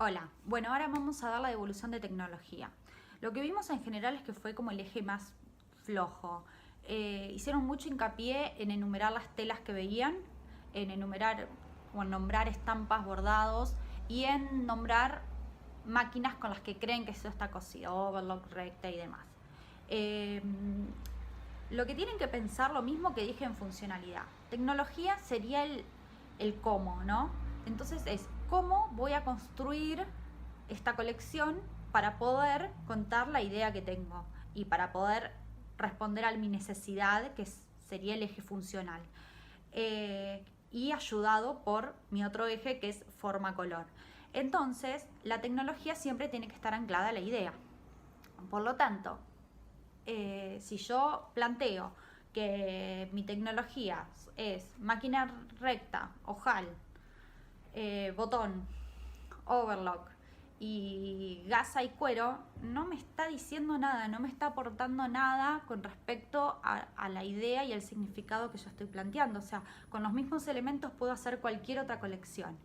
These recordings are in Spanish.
Hola, bueno, ahora vamos a dar la devolución de tecnología. Lo que vimos en general es que fue como el eje más flojo. Hicieron mucho hincapié en enumerar las telas que veían, en enumerar o en nombrar estampas, bordados y en nombrar máquinas con las que creen que eso está cosido, overlock, recta y demás. Eh, lo que tienen que pensar, lo mismo que dije en funcionalidad. Tecnología sería el cómo, ¿no? Entonces es cómo voy a construir esta colección para poder contar la idea que tengo y para poder responder a mi necesidad, que sería el eje funcional. Y ayudado por mi otro eje, que es forma-color. Entonces, la tecnología siempre tiene que estar anclada a la idea. Por lo tanto, si yo planteo que mi tecnología es máquina recta, ojal, botón, overlock y gasa y cuero, no me está diciendo nada, no me está aportando nada con respecto a la idea y el significado que yo estoy planteando. O sea, con los mismos elementos puedo hacer cualquier otra colección.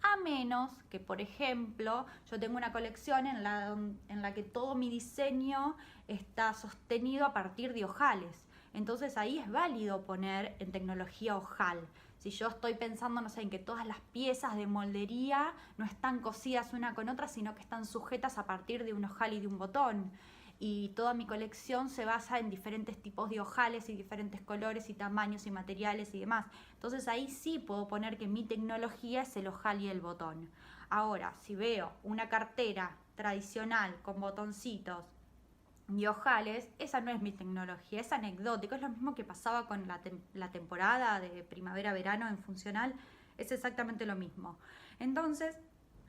A menos que, por ejemplo, yo tengo una colección en la que todo mi diseño está sostenido a partir de ojales. Entonces ahí es válido poner en tecnología ojal. Si yo estoy pensando, no sé, en que todas las piezas de moldería no están cosidas una con otra, sino que están sujetas a partir de un ojal y de un botón. Y toda mi colección se basa en diferentes tipos de ojales y diferentes colores y tamaños y materiales y demás. Entonces ahí sí puedo poner que mi tecnología es el ojal y el botón. Ahora, si veo una cartera tradicional con botoncitos y ojales, esa no es mi tecnología, es anecdótico, es lo mismo que pasaba con la temporada de primavera-verano en funcional, es exactamente lo mismo. Entonces,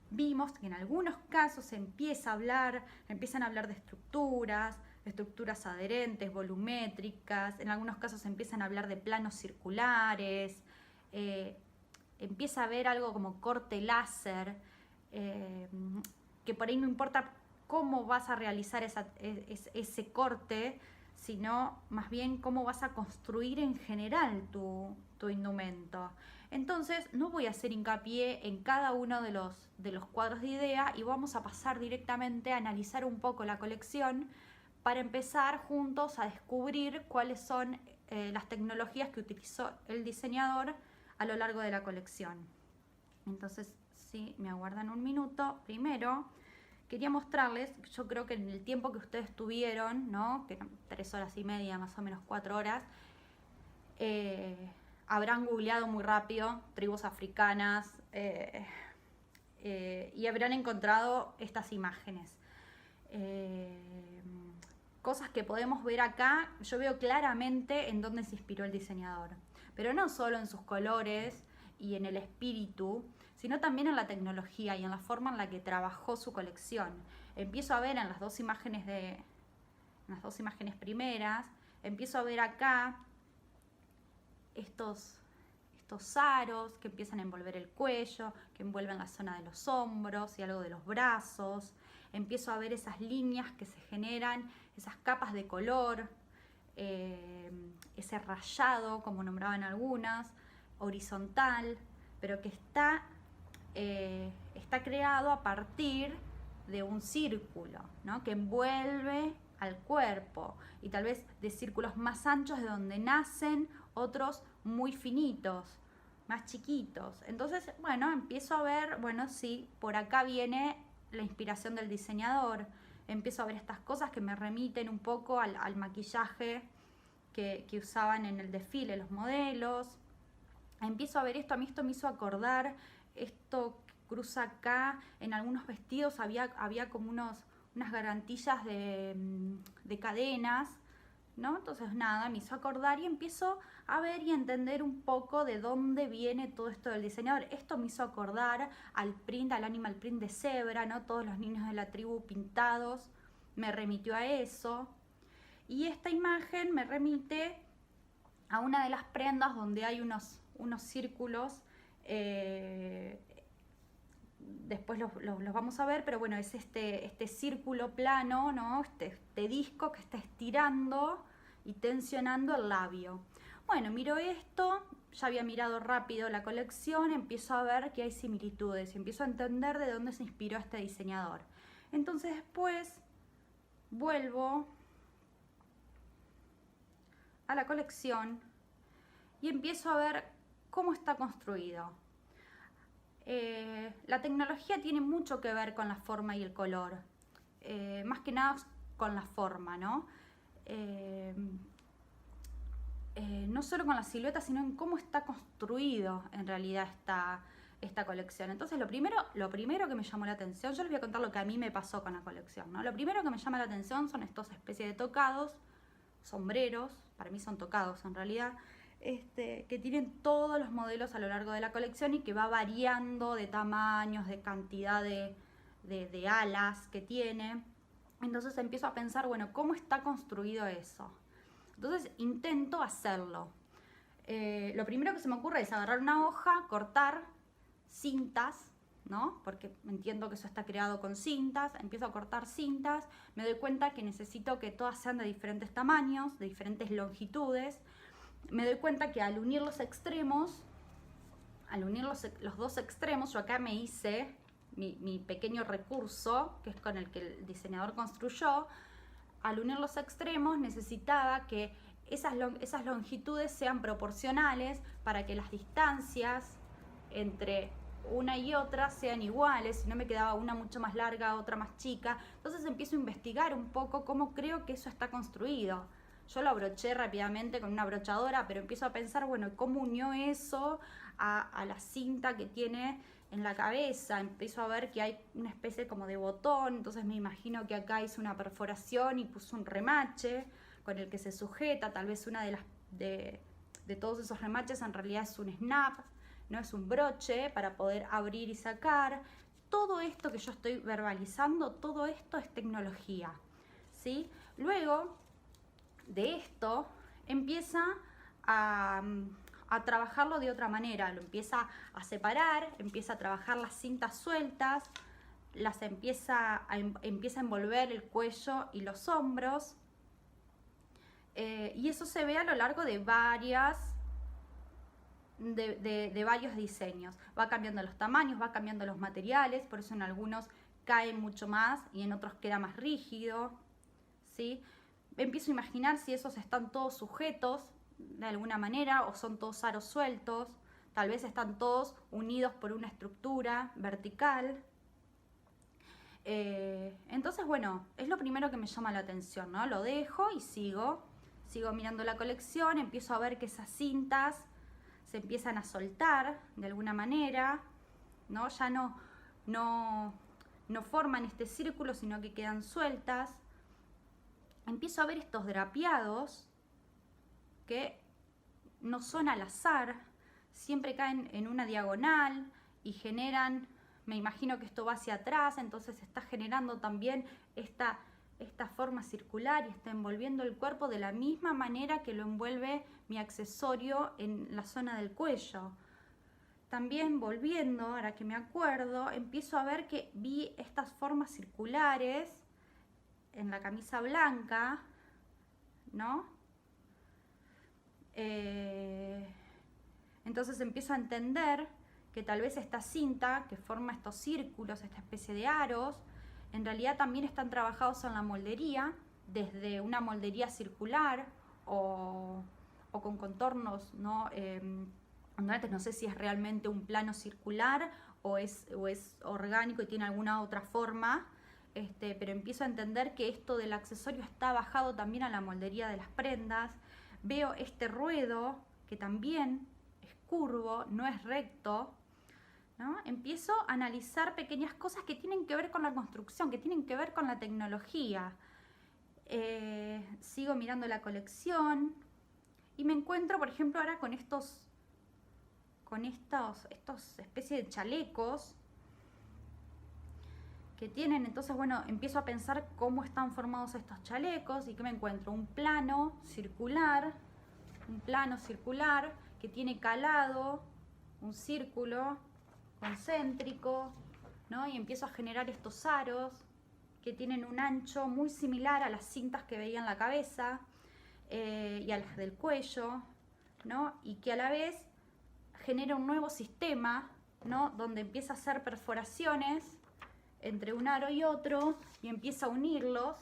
vimos que en algunos casos se empiezan a hablar de estructuras adherentes, volumétricas, en algunos casos se empiezan a hablar de planos circulares, empieza a haber algo como corte láser, que por ahí no importa cómo vas a realizar ese corte, sino más bien cómo vas a construir en general tu indumento. Entonces no voy a hacer hincapié en cada uno de los cuadros de idea y vamos a pasar directamente a analizar un poco la colección para empezar juntos a descubrir cuáles son las tecnologías que utilizó el diseñador a lo largo de la colección. Entonces, si me aguardan un minuto, primero quería mostrarles, yo creo que en el tiempo que ustedes tuvieron, ¿no? Que eran 3 horas y media, más o menos 4 horas, habrán googleado muy rápido tribus africanas y habrán encontrado estas imágenes. Cosas que podemos ver acá, yo veo claramente en dónde se inspiró el diseñador, pero no solo en sus colores y en el espíritu, sino también en la tecnología y en la forma en la que trabajó su colección. Empiezo a ver en las dos imágenes primeras, empiezo a ver acá estos aros que empiezan a envolver el cuello, que envuelven la zona de los hombros y algo de los brazos. Empiezo a ver esas líneas que se generan, esas capas de color, ese rayado, como nombraban algunas, horizontal, pero que está creado a partir de un círculo, ¿no? Que envuelve al cuerpo y tal vez de círculos más anchos de donde nacen otros muy finitos, más chiquitos. Entonces, bueno, empiezo a ver, bueno, sí, por acá viene la inspiración del diseñador. Empiezo a ver estas cosas que me remiten un poco al maquillaje que usaban en el desfile los modelos. Empiezo a ver esto, a mí esto me hizo acordar, esto que cruza acá, en algunos vestidos había como unas garantillas de cadenas, ¿no? Entonces nada, me hizo acordar y empiezo a ver y a entender un poco de dónde viene todo esto del diseñador. Esto me hizo acordar al animal print de Zebra, ¿no? Todos los niños de la tribu pintados, me remitió a eso. Y esta imagen me remite a una de las prendas donde hay unos círculos, después los vamos a ver, pero bueno, es este círculo plano, ¿no? Este disco que está estirando y tensionando el labio. Bueno, miro esto ya había mirado rápido la colección, empiezo a ver que hay similitudes y empiezo a entender de dónde se inspiró este diseñador. Entonces después vuelvo a la colección y empiezo a ver cómo está construido. La tecnología tiene mucho que ver con la forma y el color, más que nada con la forma, ¿no? No solo con la silueta, sino en cómo está construido en realidad esta colección. Entonces lo primero que me llamó la atención, yo les voy a contar lo que a mí me pasó con la colección, ¿no? Lo primero que me llama la atención son estos especies de tocados, sombreros, para mí son tocados en realidad, que tienen todos los modelos a lo largo de la colección y que va variando de tamaños, de cantidad de alas que tiene. Entonces empiezo a pensar, bueno, ¿cómo está construido eso? Entonces intento hacerlo. Lo primero que se me ocurre es agarrar una hoja, cortar cintas, ¿no? Porque entiendo que eso está creado con cintas. Empiezo a cortar cintas, me doy cuenta que necesito que todas sean de diferentes tamaños, de diferentes longitudes. Me doy cuenta que al unir los extremos, al unir los dos extremos, yo acá me hice mi pequeño recurso, que es con el que el diseñador construyó. Al unir los extremos necesitaba que esas longitudes sean proporcionales para que las distancias entre una y otra sean iguales, si no me quedaba una mucho más larga, otra más chica. Entonces empiezo a investigar un poco cómo creo que eso está construido. Yo lo abroché rápidamente con una abrochadora, pero empiezo a pensar, bueno, ¿cómo unió eso a la cinta que tiene en la cabeza? Empiezo a ver que hay una especie como de botón, entonces me imagino que acá hizo una perforación y puso un remache con el que se sujeta. Tal vez una de todos esos remaches en realidad es un snap, no es un broche para poder abrir y sacar. Todo esto que yo estoy verbalizando, todo esto es tecnología, ¿sí? Luego de esto empieza a trabajarlo de otra manera, lo empieza a separar, empieza a trabajar las cintas sueltas, empieza a envolver el cuello y los hombros, y eso se ve a lo largo de varios diseños. Va cambiando los tamaños, va cambiando los materiales, por eso en algunos cae mucho más y en otros queda más rígido, ¿sí? Empiezo a imaginar si esos están todos sujetos de alguna manera o son todos aros sueltos. Tal vez están todos unidos por una estructura vertical. Entonces, bueno, es lo primero que me llama la atención, ¿no? Lo dejo y sigo mirando la colección, empiezo a ver que esas cintas se empiezan a soltar de alguna manera, ¿no? Ya no forman este círculo, sino que quedan sueltas. Empiezo a ver estos drapeados que no son al azar, siempre caen en una diagonal y generan, me imagino que esto va hacia atrás, entonces está generando también esta forma circular y está envolviendo el cuerpo de la misma manera que lo envuelve mi accesorio en la zona del cuello. También volviendo, ahora que me acuerdo, empiezo a ver que vi estas formas circulares en la camisa blanca, ¿no? Entonces empiezo a entender que tal vez esta cinta que forma estos círculos, esta especie de aros, en realidad también están trabajados en la moldería, desde una moldería circular o con contornos, ¿no? No sé si es realmente un plano circular o es orgánico y tiene alguna otra forma. Pero empiezo a entender que esto del accesorio está bajado también a la moldería de las prendas. Veo este ruedo que también es curvo, no es recto, ¿no? Empiezo a analizar pequeñas cosas que tienen que ver con la construcción, que tienen que ver con la tecnología. Sigo mirando la colección y me encuentro, por ejemplo, ahora con estos especies de chalecos que tienen. Entonces, bueno, empiezo a pensar cómo están formados estos chalecos y que me encuentro un plano circular que tiene calado un círculo concéntrico, ¿no? Y empiezo a generar estos aros que tienen un ancho muy similar a las cintas que veía en la cabeza y a las del cuello, ¿no? Y que a la vez genera un nuevo sistema, ¿no? Donde empieza a hacer perforaciones entre un aro y otro y empieza a unirlos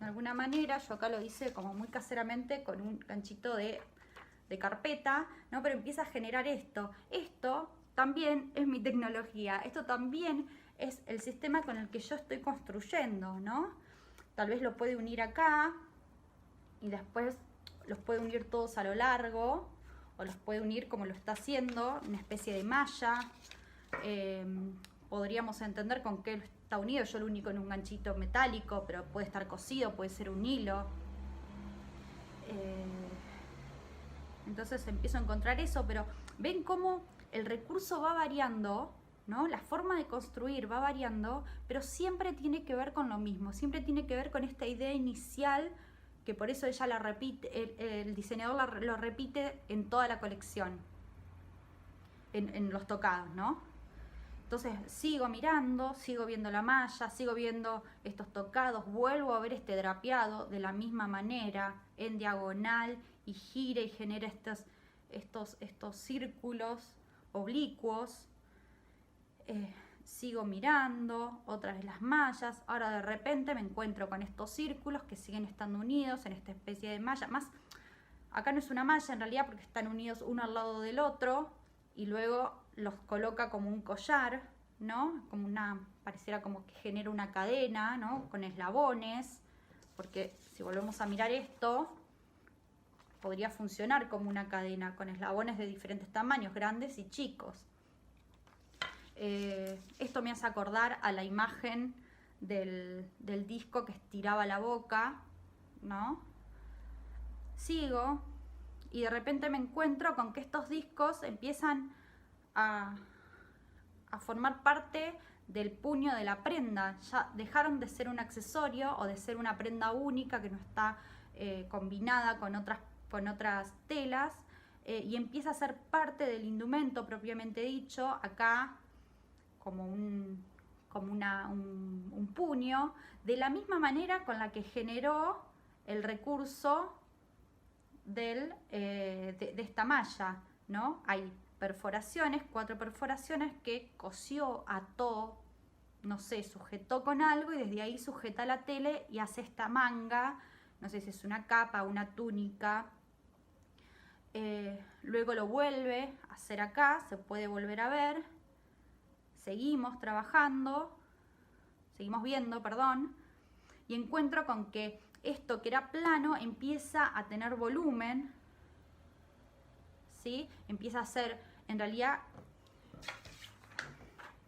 de alguna manera. Yo acá lo hice como muy caseramente con un ganchito de carpeta, ¿no? Pero empieza a generar esto. Esto también es mi tecnología, esto también es el sistema con el que yo estoy construyendo, ¿no? Tal vez lo puede unir acá y después los puede unir todos a lo largo, o los puede unir como lo está haciendo, una especie de malla. Podríamos entender con qué está unido. Yo lo uní con un ganchito metálico, pero puede estar cosido, puede ser un hilo. Entonces empiezo a encontrar eso, pero ven cómo el recurso va variando, ¿no? La forma de construir va variando, pero siempre tiene que ver con lo mismo, siempre tiene que ver con esta idea inicial, que por eso ella la repite, el diseñador lo repite en toda la colección, en los tocados, ¿no? Entonces sigo mirando, sigo viendo la malla, sigo viendo estos tocados, vuelvo a ver este drapeado de la misma manera, en diagonal, y gira y genera estos círculos oblicuos. Sigo mirando, otra vez las mallas, ahora de repente me encuentro con estos círculos que siguen estando unidos en esta especie de malla. Más, acá no es una malla en realidad porque están unidos uno al lado del otro, y luego los coloca como un collar, ¿no? Como pareciera como que genera una cadena, ¿no? Con eslabones, porque si volvemos a mirar esto, podría funcionar como una cadena, con eslabones de diferentes tamaños, grandes y chicos. Esto me hace acordar a la imagen del disco que estiraba la boca, ¿no? Sigo y de repente me encuentro con que estos discos empiezan a formar parte del puño de la prenda. Ya dejaron de ser un accesorio o de ser una prenda única que no está combinada con otras telas, y empieza a ser parte del indumento propiamente dicho, acá como un puño, de la misma manera con la que generó el recurso de esta malla, ¿no? Hay perforaciones, 4 perforaciones que cosió, ató, no sé, sujetó con algo y desde ahí sujeta la tele y hace esta manga, no sé si es una capa, una túnica. Luego lo vuelve a hacer acá, se puede volver a ver. Seguimos trabajando, seguimos viendo, perdón, y encuentro con que esto que era plano empieza a tener volumen, ¿sí? Empieza a ser, en realidad,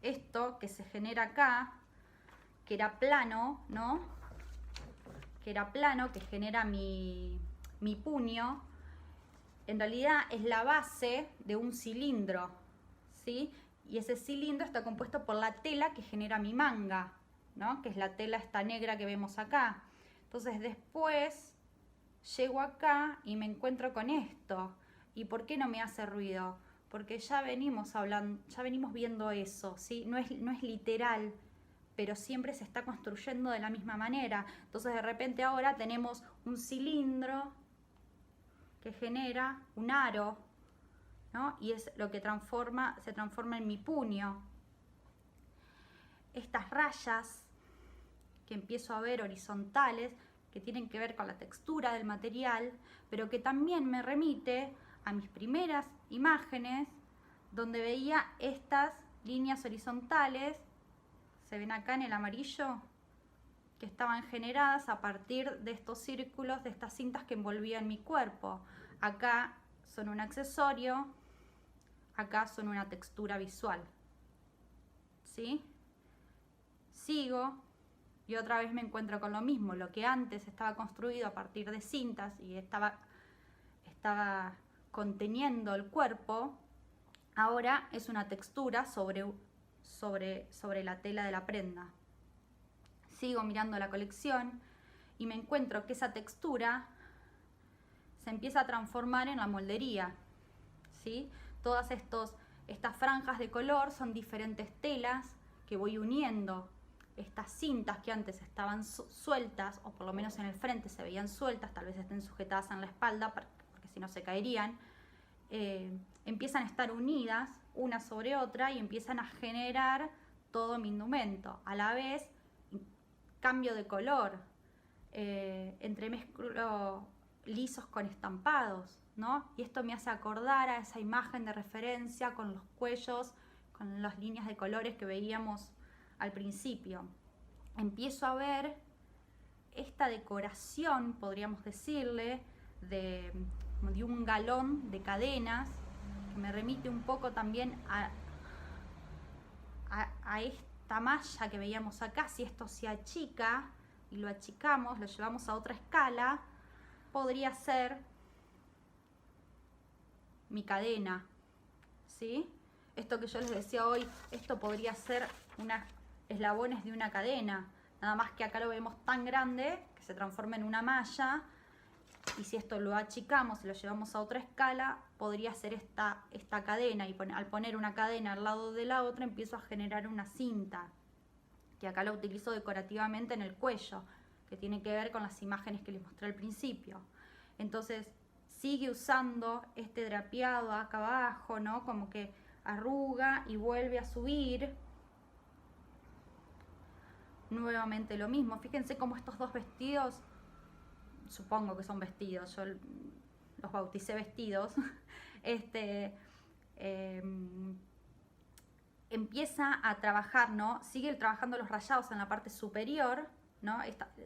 esto que se genera acá, que era plano, ¿no? Que era plano, que genera mi puño, en realidad es la base de un cilindro, ¿sí? Y ese cilindro está compuesto por la tela que genera mi manga, ¿no? Que es la tela esta negra que vemos acá. Entonces después llego acá y me encuentro con esto. ¿Y por qué no me hace ruido? Porque ya venimos hablando, ya venimos viendo eso, ¿sí? No es literal, pero siempre se está construyendo de la misma manera. Entonces de repente ahora tenemos un cilindro que genera un aro, ¿no? Y es lo que se transforma en mi puño. Estas rayas que empiezo a ver horizontales, que tienen que ver con la textura del material, pero que también me remite a mis primeras imágenes, donde veía estas líneas horizontales, se ven acá en el amarillo, que estaban generadas a partir de estos círculos, de estas cintas que envolvían mi cuerpo. Acá son un accesorio, acá son una textura visual, ¿sí? Sigo y otra vez me encuentro con lo mismo. Lo que antes estaba construido a partir de cintas y estaba conteniendo el cuerpo, ahora es una textura sobre la tela de la prenda. Sigo mirando la colección y me encuentro que esa textura se empieza a transformar en la moldería, ¿sí? Todas estas franjas de color son diferentes telas que voy uniendo. Estas cintas que antes estaban sueltas, o por lo menos en el frente se veían sueltas, tal vez estén sujetadas en la espalda porque si no se caerían, empiezan a estar unidas una sobre otra y empiezan a generar todo mi indumento. A la vez, cambio de color, entremezclo lisos con estampados, ¿no? Y esto me hace acordar a esa imagen de referencia con los cuellos, con las líneas de colores que veíamos al principio. Empiezo a ver esta decoración, podríamos decirle, de un galón de cadenas, que me remite un poco también a esta malla que veíamos acá. Si esto se achica y lo achicamos, lo llevamos a otra escala, podría ser mi cadena, ¿sí? Esto que yo les decía hoy, esto podría ser unos eslabones de una cadena, nada más que acá lo vemos tan grande que se transforma en una malla, y si esto lo achicamos y lo llevamos a otra escala, podría ser esta cadena, y al poner una cadena al lado de la otra empiezo a generar una cinta, que acá la utilizo decorativamente en el cuello, que tiene que ver con las imágenes que les mostré al principio. Entonces sigue usando este drapeado acá abajo, ¿no? Como que arruga y vuelve a subir. Nuevamente lo mismo. Fíjense cómo estos dos vestidos, supongo que son vestidos, yo los bauticé vestidos, empieza a trabajar, ¿no? Sigue trabajando los rayados en la parte superior, ¿no?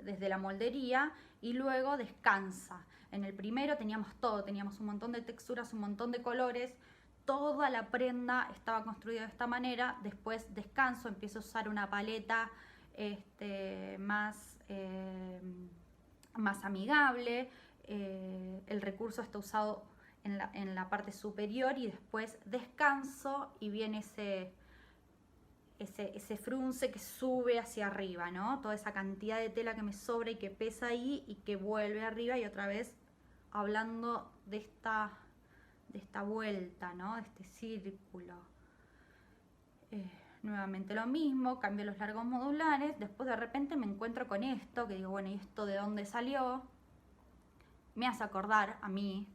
Desde la moldería, y luego descansa. En el primero teníamos todo, teníamos un montón de texturas, un montón de colores, toda la prenda estaba construida de esta manera. Después descanso, empiezo a usar una paleta más amigable, el recurso está usado en la parte superior, y después descanso y viene ese frunce que sube hacia arriba, ¿no? Toda esa cantidad de tela que me sobra y que pesa ahí y que vuelve arriba, y otra vez hablando de esta vuelta, ¿no? De este círculo. Nuevamente lo mismo, cambio los largos modulares. Después de repente me encuentro con esto, que digo, bueno, ¿y esto de dónde salió? Me hace acordar a mí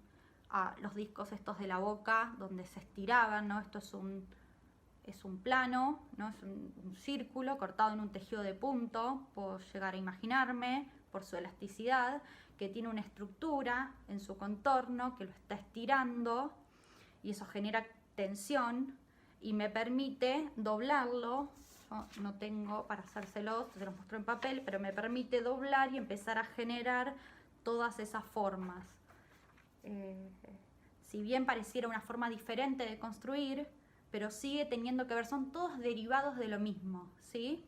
a los discos estos de La Boca, donde se estiraban, ¿no? Esto es un plano, ¿no? Es un círculo cortado en un tejido de punto, puedo llegar a imaginarme, por su elasticidad, que tiene una estructura en su contorno que lo está estirando, y eso genera tensión y me permite doblarlo. Yo no tengo para hacérselos, se los muestro en papel, pero me permite doblar y empezar a generar todas esas formas. Si bien pareciera una forma diferente de construir, pero sigue teniendo que ver, son todos derivados de lo mismo, ¿sí?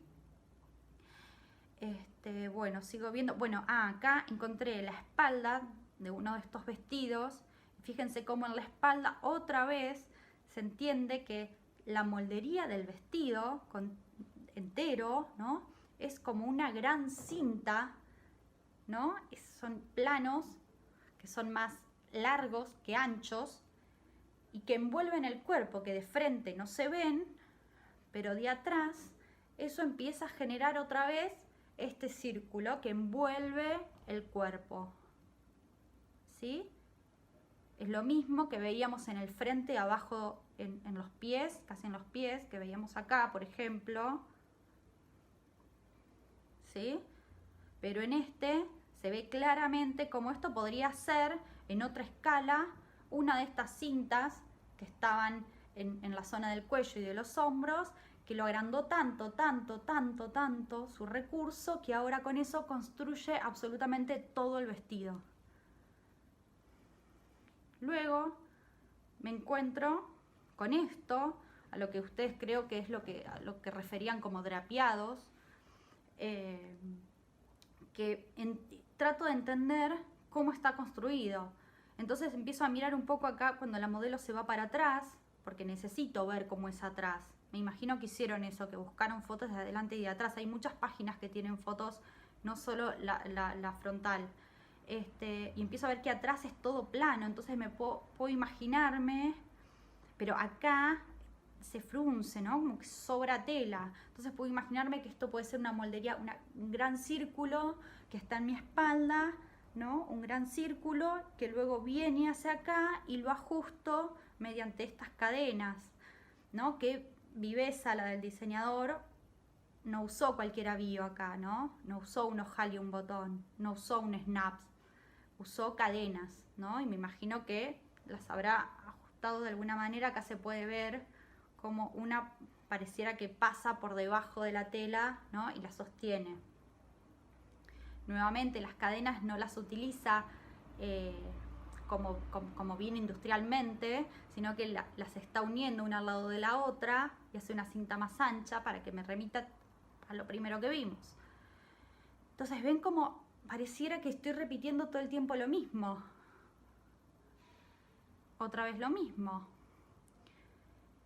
Bueno, sigo viendo, bueno, acá encontré la espalda de uno de estos vestidos. Fíjense cómo en la espalda otra vez se entiende que la moldería del vestido entero, ¿no? Es como una gran cinta, ¿no? Son planos que son más largos que anchos y que envuelven el cuerpo, que de frente no se ven, pero de atrás eso empieza a generar otra vez este círculo que envuelve el cuerpo, ¿sí? Es lo mismo que veíamos en el frente, abajo en los pies, casi en los pies, que veíamos acá, por ejemplo, ¿sí? Pero en este se ve claramente cómo esto podría ser, en otra escala, una de estas cintas que estaban en la zona del cuello y de los hombros, que lo agrandó tanto su recurso, que ahora con eso construye absolutamente todo el vestido. Luego me encuentro con esto, a lo que ustedes creo que es a lo que referían como drapeados, trato de entender cómo está construido. Entonces empiezo a mirar un poco acá cuando la modelo se va para atrás, porque necesito ver cómo es atrás. Me imagino que hicieron eso, que buscaron fotos de adelante y de atrás. Hay muchas páginas que tienen fotos, no solo la frontal. Y empiezo a ver que atrás es todo plano, entonces me puedo imaginarme, pero acá se frunce, ¿no? Como que sobra tela. Entonces puedo imaginarme que esto puede ser una moldería, un gran círculo que está en mi espalda, ¿no? Un gran círculo que luego viene hacia acá y lo ajusto mediante estas cadenas, ¿no? Que Viveza, la del diseñador, no usó cualquier avío acá, ¿no? No usó un ojal y un botón, no usó un snaps, usó cadenas, ¿no? Y me imagino que las habrá ajustado de alguna manera. Acá se puede ver como una pareciera que pasa por debajo de la tela, ¿no? Y la sostiene. Nuevamente, las cadenas no las utiliza como bien industrialmente, sino que las está uniendo una al lado de la otra y hace una cinta más ancha para que me remita a lo primero que vimos. Entonces, ven como pareciera que estoy repitiendo todo el tiempo lo mismo. Otra vez lo mismo.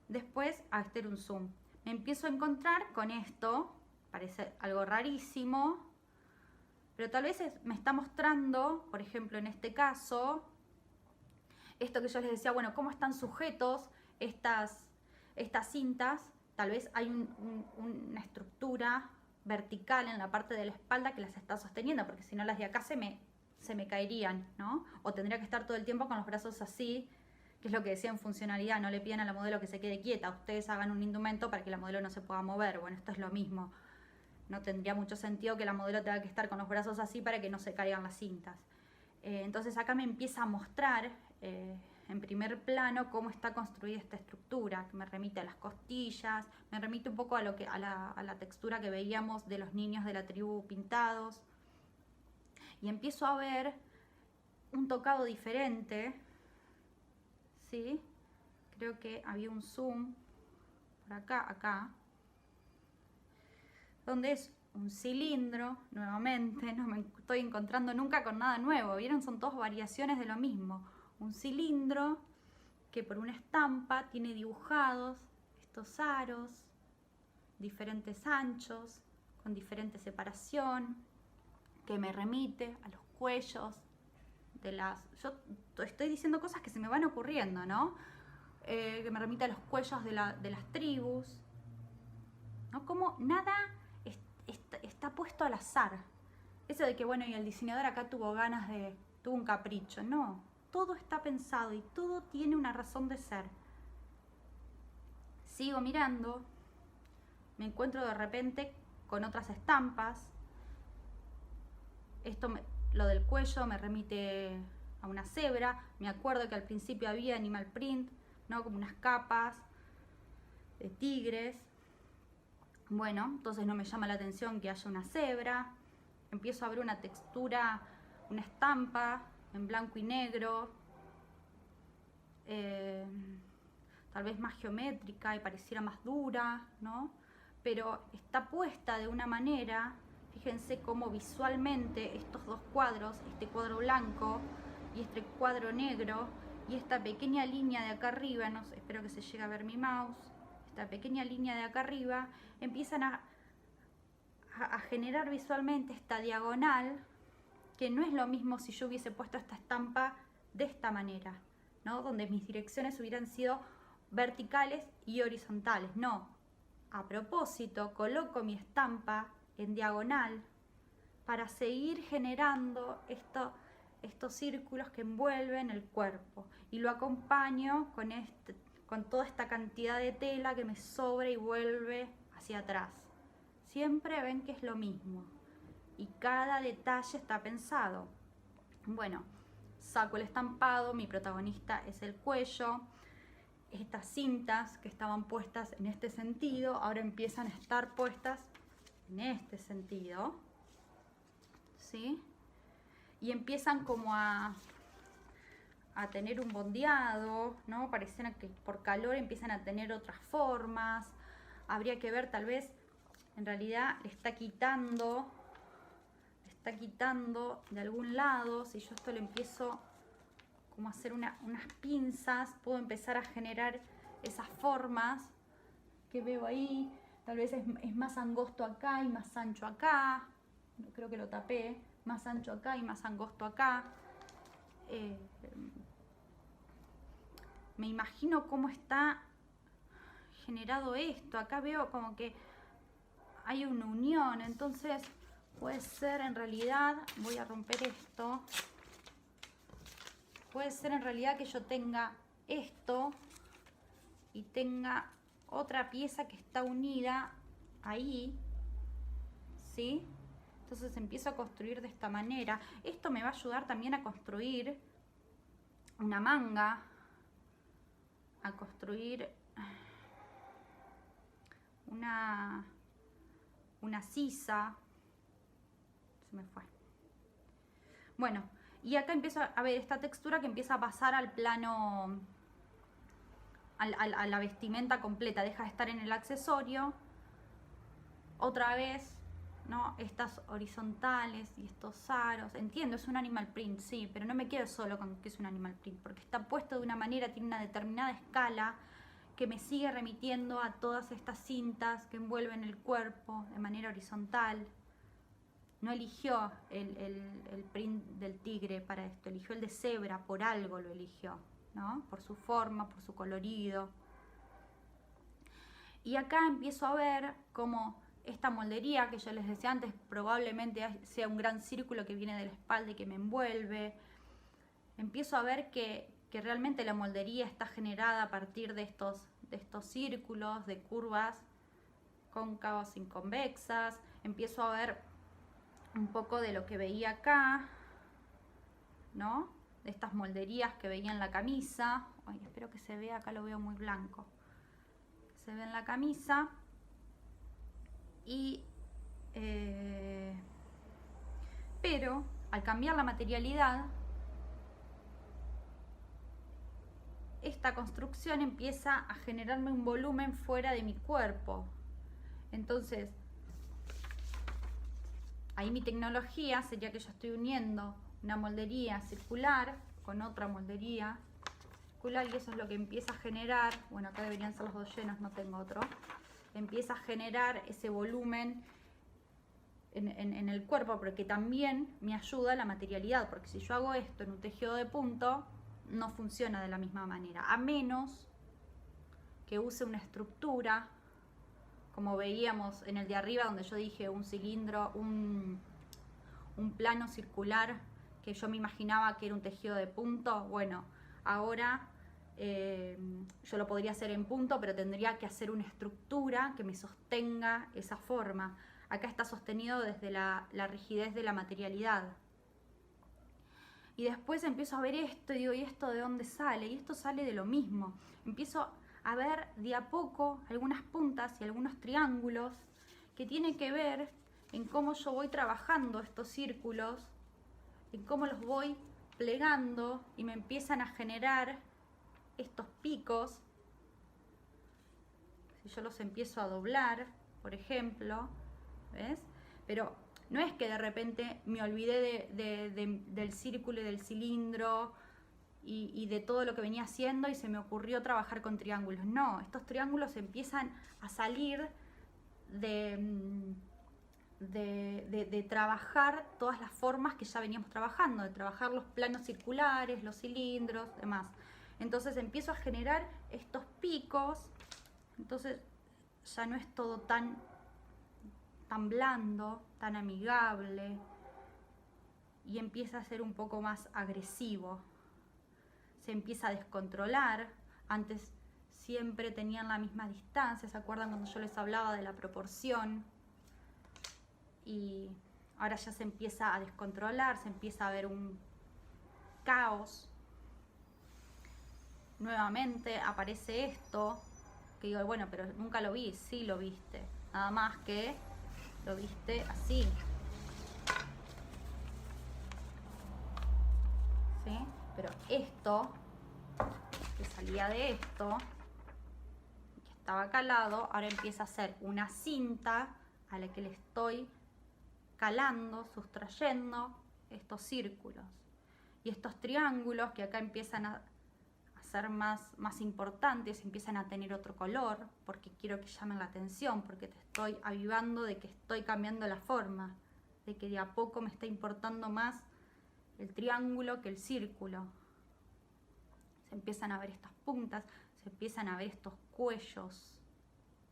Después, este era un zoom. Me empiezo a encontrar con esto, parece algo rarísimo, pero tal vez me está mostrando, por ejemplo, en este caso, esto que yo les decía, bueno, cómo están sujetos estas cintas. Tal vez hay una estructura vertical en la parte de la espalda que las está sosteniendo, porque si no las de acá se me caerían, ¿no? O tendría que estar todo el tiempo con los brazos así, que es lo que decía en funcionalidad, no le pidan a la modelo que se quede quieta, ustedes hagan un indumento para que la modelo no se pueda mover. Bueno, esto es lo mismo. No tendría mucho sentido que la modelo tenga que estar con los brazos así para que no se caigan las cintas. Entonces acá me empieza a mostrar en primer plano cómo está construida esta estructura, que me remite a las costillas, me remite un poco a la textura que veíamos de los niños de la tribu pintados. Y empiezo a ver un tocado diferente, ¿sí? Creo que había un zoom por acá, donde es un cilindro, nuevamente, no me estoy encontrando nunca con nada nuevo, ¿vieron? Son todas variaciones de lo mismo. Un cilindro que por una estampa tiene dibujados estos aros, diferentes anchos, con diferente separación, que me remite a los cuellos de las... Yo estoy diciendo cosas que se me van ocurriendo, ¿no? Que me remite a los cuellos de las tribus, ¿no? Como nada está puesto al azar. Eso de que, bueno, y el diseñador acá tuvo un capricho. No, todo está pensado y todo tiene una razón de ser. Sigo mirando, me encuentro de repente con otras estampas. Lo del cuello me remite a una cebra. Me acuerdo que al principio había animal print, ¿no? Como unas capas de tigres. Bueno, entonces no me llama la atención que haya una cebra. Empiezo a ver una textura, una estampa en blanco y negro, tal vez más geométrica y pareciera más dura, ¿no? Pero está puesta de una manera, fíjense cómo visualmente estos dos cuadros, este cuadro blanco y este cuadro negro, y esta pequeña línea de acá arriba, no sé, espero que se llegue a ver mi mouse, esta pequeña línea de acá arriba, empiezan a generar visualmente esta diagonal, que no es lo mismo si yo hubiese puesto esta estampa de esta manera, ¿no? Donde mis direcciones hubieran sido verticales y horizontales. No, a propósito coloco mi estampa en diagonal para seguir generando estos círculos que envuelven el cuerpo, y lo acompaño con toda esta cantidad de tela que me sobra y vuelve hacia atrás. Siempre ven que es lo mismo y cada detalle está pensado. Bueno, saco el estampado, mi protagonista es el cuello. Estas cintas que estaban puestas en este sentido ahora empiezan a estar puestas en este sentido, ¿sí? Y empiezan como a tener un bondeado, ¿no? Pareciera que por calor empiezan a tener otras formas. Habría que ver, tal vez en realidad le está quitando de algún lado. Si yo esto le empiezo como a hacer unas pinzas, puedo empezar a generar esas formas que veo ahí. Tal vez es más angosto acá y más ancho acá. Creo que lo tapé. Más ancho acá y más angosto acá. Me imagino cómo está generado esto. Acá veo como que hay una unión. Entonces Puede ser en realidad, voy a romper esto, puede ser en realidad que yo tenga esto y tenga otra pieza que está unida ahí, ¿sí? Entonces empiezo a construir de esta manera. Esto me va a ayudar también a construir una manga, a construir una sisa. Se me fue. Bueno, y acá empiezo a ver esta textura que empieza a pasar al plano, a la vestimenta completa. Deja de estar en el accesorio. Otra vez, ¿no? Estas horizontales y estos aros. Entiendo, es un animal print, sí, pero no me quedo solo con que es un animal print, porque está puesto de una manera, tiene una determinada escala que me sigue remitiendo a todas estas cintas que envuelven el cuerpo de manera horizontal. No eligió el print del tigre para esto, eligió el de cebra, por algo lo eligió, ¿no? Por su forma, por su colorido. Y acá empiezo a ver cómo esta moldería que yo les decía antes probablemente sea un gran círculo que viene de la espalda y que me envuelve. Empiezo a ver que realmente la moldería está generada a partir de estos círculos, de curvas cóncavas y convexas. Empiezo a ver un poco de lo que veía acá, ¿no? De estas molderías que veía en la camisa. Ay, espero que se vea, acá lo veo muy blanco. Se ve en la camisa. Y pero al cambiar la materialidad, esta construcción empieza a generarme un volumen fuera de mi cuerpo. Entonces, ahí mi tecnología sería que yo estoy uniendo una moldería circular con otra moldería circular, y eso es lo que empieza a generar, bueno, acá deberían ser los dos llenos, no tengo otro, empieza a generar ese volumen en el cuerpo, porque también me ayuda la materialidad, porque si yo hago esto en un tejido de punto, no funciona de la misma manera, a menos que use una estructura, como veíamos en el de arriba, donde yo dije un cilindro, un plano circular, que yo me imaginaba que era un tejido de punto. Bueno, ahora yo lo podría hacer en punto, pero tendría que hacer una estructura que me sostenga esa forma. Acá está sostenido desde la rigidez de la materialidad. Y después empiezo a ver esto y digo, ¿y esto de dónde sale? Y esto sale de lo mismo. Empiezo a ver de a poco algunas puntas y algunos triángulos que tienen que ver en cómo yo voy trabajando estos círculos, en cómo los voy plegando y me empiezan a generar estos picos. Si yo los empiezo a doblar, por ejemplo, ¿ves? Pero no es que de repente me olvidé del círculo y del cilindro y de todo lo que venía haciendo y se me ocurrió trabajar con triángulos. No, estos triángulos empiezan a salir de trabajar todas las formas que ya veníamos trabajando, de trabajar los planos circulares, los cilindros, demás. Entonces empiezo a generar estos picos, entonces ya no es todo tan blando, tan amigable, y empieza a ser un poco más agresivo. Se empieza a descontrolar. Antes siempre tenían la misma distancia, ¿se acuerdan cuando yo les hablaba de la proporción? Y ahora ya se empieza a descontrolar, se empieza a ver un caos. Nuevamente aparece esto, que digo, bueno, pero nunca lo vi. Sí lo viste, nada más que lo viste así, ¿sí? Pero esto, que salía de esto, que estaba calado, ahora empieza a ser una cinta a la que le estoy calando, sustrayendo estos círculos. Y estos triángulos que acá empiezan a ser más importantes, empiezan a tener otro color, porque quiero que llamen la atención, porque te estoy avivando de que estoy cambiando la forma, de que de a poco me está importando más el triángulo que el círculo. Se empiezan a ver estas puntas, se empiezan a ver estos cuellos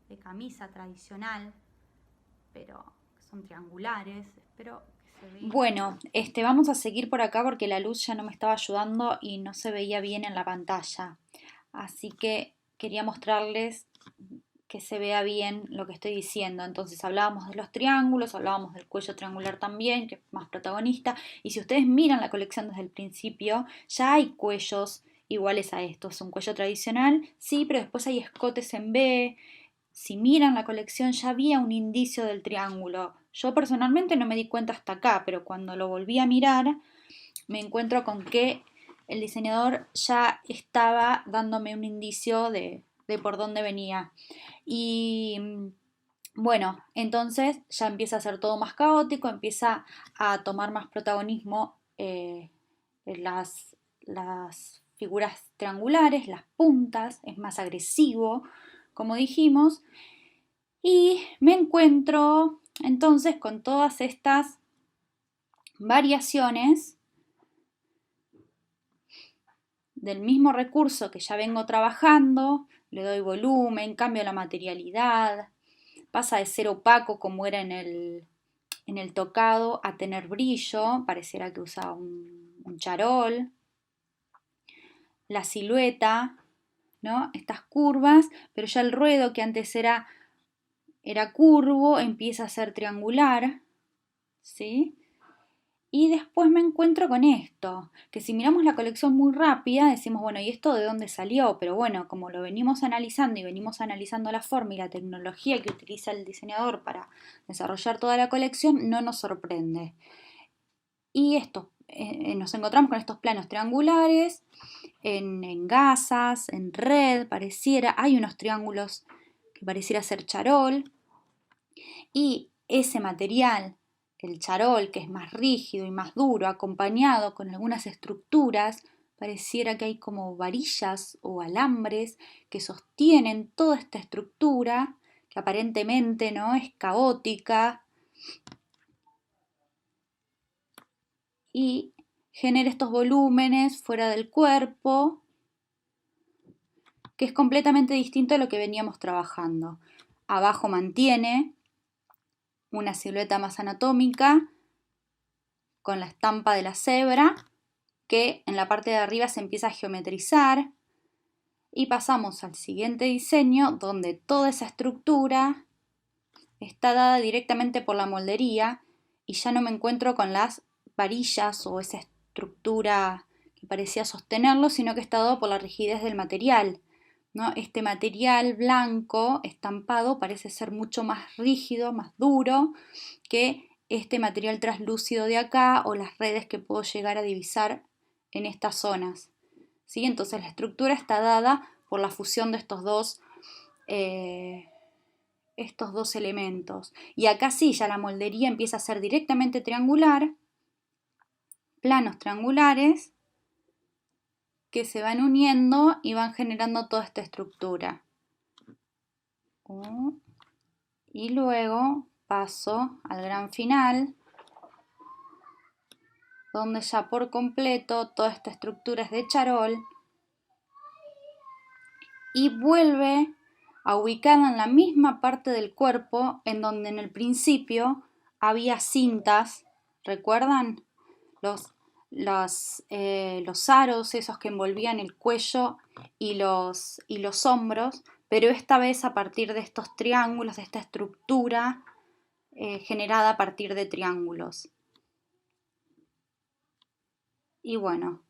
de camisa tradicional, pero son triangulares. Espero que se vea. Bueno, vamos a seguir por acá porque la luz ya no me estaba ayudando y no se veía bien en la pantalla. Así que quería mostrarles que se vea bien lo que estoy diciendo. Entonces hablábamos de los triángulos, hablábamos del cuello triangular también, que es más protagonista. Y si ustedes miran la colección desde el principio, ya hay cuellos iguales a estos. Es un cuello tradicional, sí, pero después hay escotes en B. Si miran la colección ya había un indicio del triángulo. Yo personalmente no me di cuenta hasta acá, pero cuando lo volví a mirar me encuentro con que el diseñador ya estaba dándome un indicio de por dónde venía. Y bueno, entonces ya empieza a ser todo más caótico, empieza a tomar más protagonismo las figuras triangulares, las puntas, es más agresivo, como dijimos, y me encuentro entonces con todas estas variaciones del mismo recurso que ya vengo trabajando, le doy volumen, cambio la materialidad, pasa de ser opaco como era en el tocado a tener brillo, pareciera que usa un charol, la silueta, ¿no? Estas curvas, pero ya el ruedo que antes era curvo empieza a ser triangular, ¿sí? Y después me encuentro con esto, que si miramos la colección muy rápida, decimos, bueno, ¿y esto de dónde salió? Pero bueno, como lo venimos analizando y venimos analizando la forma y la tecnología que utiliza el diseñador para desarrollar toda la colección, no nos sorprende. Y esto, nos encontramos con estos planos triangulares, en gasas, en red, pareciera, hay unos triángulos que pareciera ser charol, y ese material, el charol, que es más rígido y más duro, acompañado con algunas estructuras, pareciera que hay como varillas o alambres que sostienen toda esta estructura, que aparentemente no es caótica, y genera estos volúmenes fuera del cuerpo, que es completamente distinto a lo que veníamos trabajando. Abajo mantiene una silueta más anatómica con la estampa de la cebra, que en la parte de arriba se empieza a geometrizar, y pasamos al siguiente diseño donde toda esa estructura está dada directamente por la moldería y ya no me encuentro con las varillas o esa estructura que parecía sostenerlo, sino que está dado por la rigidez del material, ¿no? Este material blanco estampado parece ser mucho más rígido, más duro que este material translúcido de acá o las redes que puedo llegar a divisar en estas zonas. ¿Sí? Entonces la estructura está dada por la fusión de estos dos elementos. Y acá sí, ya la moldería empieza a ser directamente triangular, planos triangulares que se van uniendo y van generando toda esta estructura. Y luego paso al gran final, donde ya por completo toda esta estructura es de charol y vuelve a ubicarla en la misma parte del cuerpo en donde en el principio había cintas, ¿recuerdan? Los aros esos que envolvían el cuello y los hombros, pero esta vez a partir de estos triángulos, de esta estructura generada a partir de triángulos. Y bueno,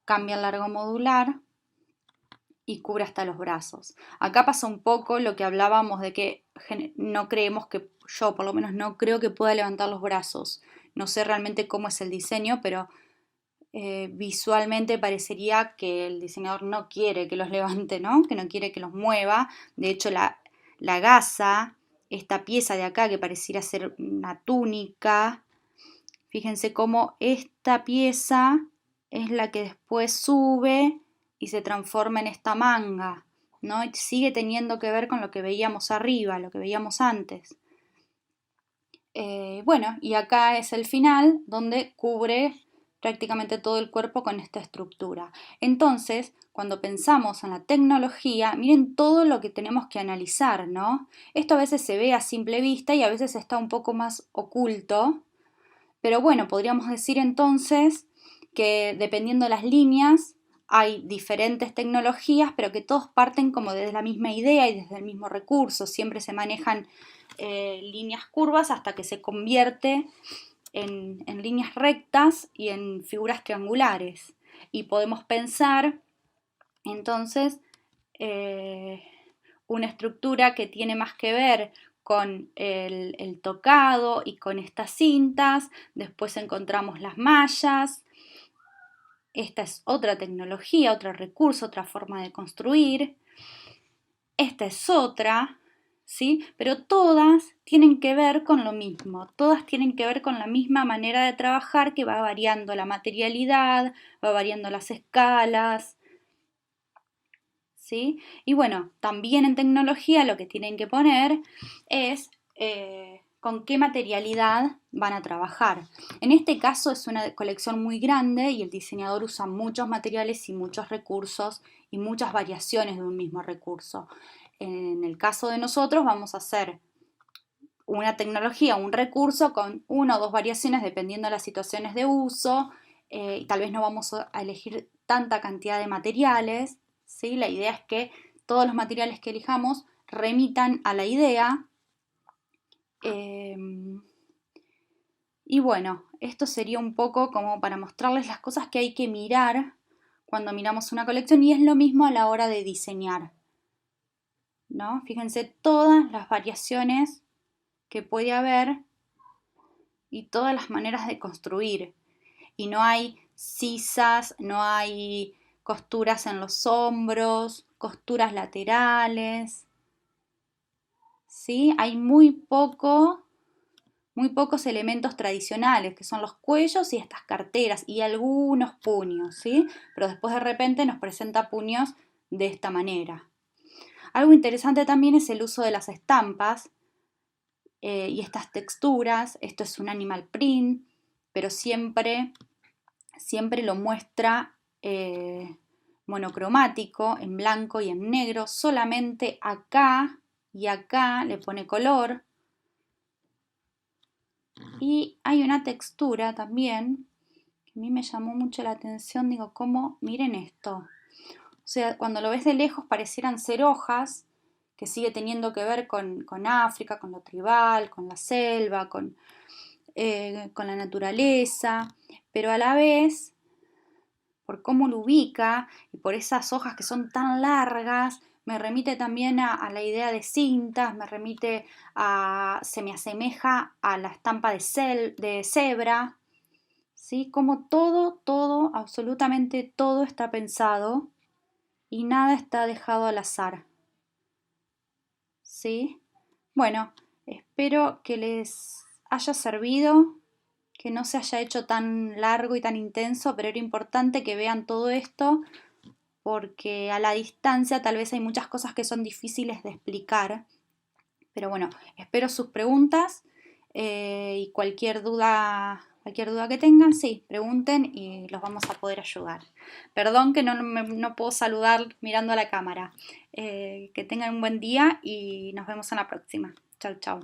cambia el largo modular y cubre hasta los brazos. Acá pasa un poco lo que hablábamos de que no creemos que, yo por lo menos no creo que pueda levantar los brazos. No sé realmente cómo es el diseño, pero visualmente parecería que el diseñador no quiere que los levante, ¿no? Que no quiere que los mueva. De hecho, la gasa, esta pieza de acá que pareciera ser una túnica, fíjense cómo esta pieza es la que después sube y se transforma en esta manga, ¿no? Y sigue teniendo que ver con lo que veíamos arriba, lo que veíamos antes. Bueno, y acá es el final donde cubre prácticamente todo el cuerpo con esta estructura. Entonces, cuando pensamos en la tecnología, miren todo lo que tenemos que analizar, ¿no? Esto a veces se ve a simple vista y a veces está un poco más oculto, pero bueno, podríamos decir entonces que dependiendo de las líneas hay diferentes tecnologías, pero que todos parten como desde la misma idea y desde el mismo recurso. Siempre se manejan líneas curvas hasta que se convierte en líneas rectas y en figuras triangulares. Y podemos pensar entonces una estructura que tiene más que ver con el tocado y con estas cintas. Después encontramos las mallas. Esta es otra tecnología, otro recurso, otra forma de construir. Esta es otra, ¿sí? Pero todas tienen que ver con lo mismo, todas tienen que ver con la misma manera de trabajar que va variando la materialidad, va variando las escalas, ¿sí? Y bueno, también en tecnología lo que tienen que poner es con qué materialidad van a trabajar. En este caso es una colección muy grande y el diseñador usa muchos materiales y muchos recursos y muchas variaciones de un mismo recurso. En el caso de nosotros vamos a hacer una tecnología, un recurso con una o dos variaciones dependiendo de las situaciones de uso y tal vez no vamos a elegir tanta cantidad de materiales, ¿sí? La idea es que todos los materiales que elijamos remitan a la idea. Y bueno, esto sería un poco como para mostrarles las cosas que hay que mirar cuando miramos una colección y es lo mismo a la hora de diseñar, ¿no? Fíjense todas las variaciones que puede haber y todas las maneras de construir. Y no hay sisas, no hay costuras en los hombros, costuras laterales, ¿sí? Hay muy pocos elementos tradicionales, que son los cuellos y estas carteras y algunos puños, ¿sí? Pero después de repente nos presenta puños de esta manera. Algo interesante también es el uso de las estampas y estas texturas. Esto es un animal print, pero siempre lo muestra monocromático, en blanco y en negro. Solamente acá y acá le pone color. Y hay una textura también que a mí me llamó mucho la atención. Digo, ¿cómo? Miren esto. O sea, cuando lo ves de lejos parecieran ser hojas, que sigue teniendo que ver con África, con lo tribal, con la selva, con la naturaleza, pero a la vez, por cómo lo ubica y por esas hojas que son tan largas, me remite también a la idea de cintas, se me asemeja a la estampa de cebra, ¿sí? Como todo, absolutamente todo está pensado y nada está dejado al azar, ¿sí? Bueno, espero que les haya servido, que no se haya hecho tan largo y tan intenso, pero era importante que vean todo esto porque a la distancia tal vez hay muchas cosas que son difíciles de explicar. Pero bueno, espero sus preguntas y cualquier duda que tengan, sí, pregunten y los vamos a poder ayudar. Perdón que no puedo saludar mirando a la cámara. Que tengan un buen día y nos vemos en la próxima. Chau, chau.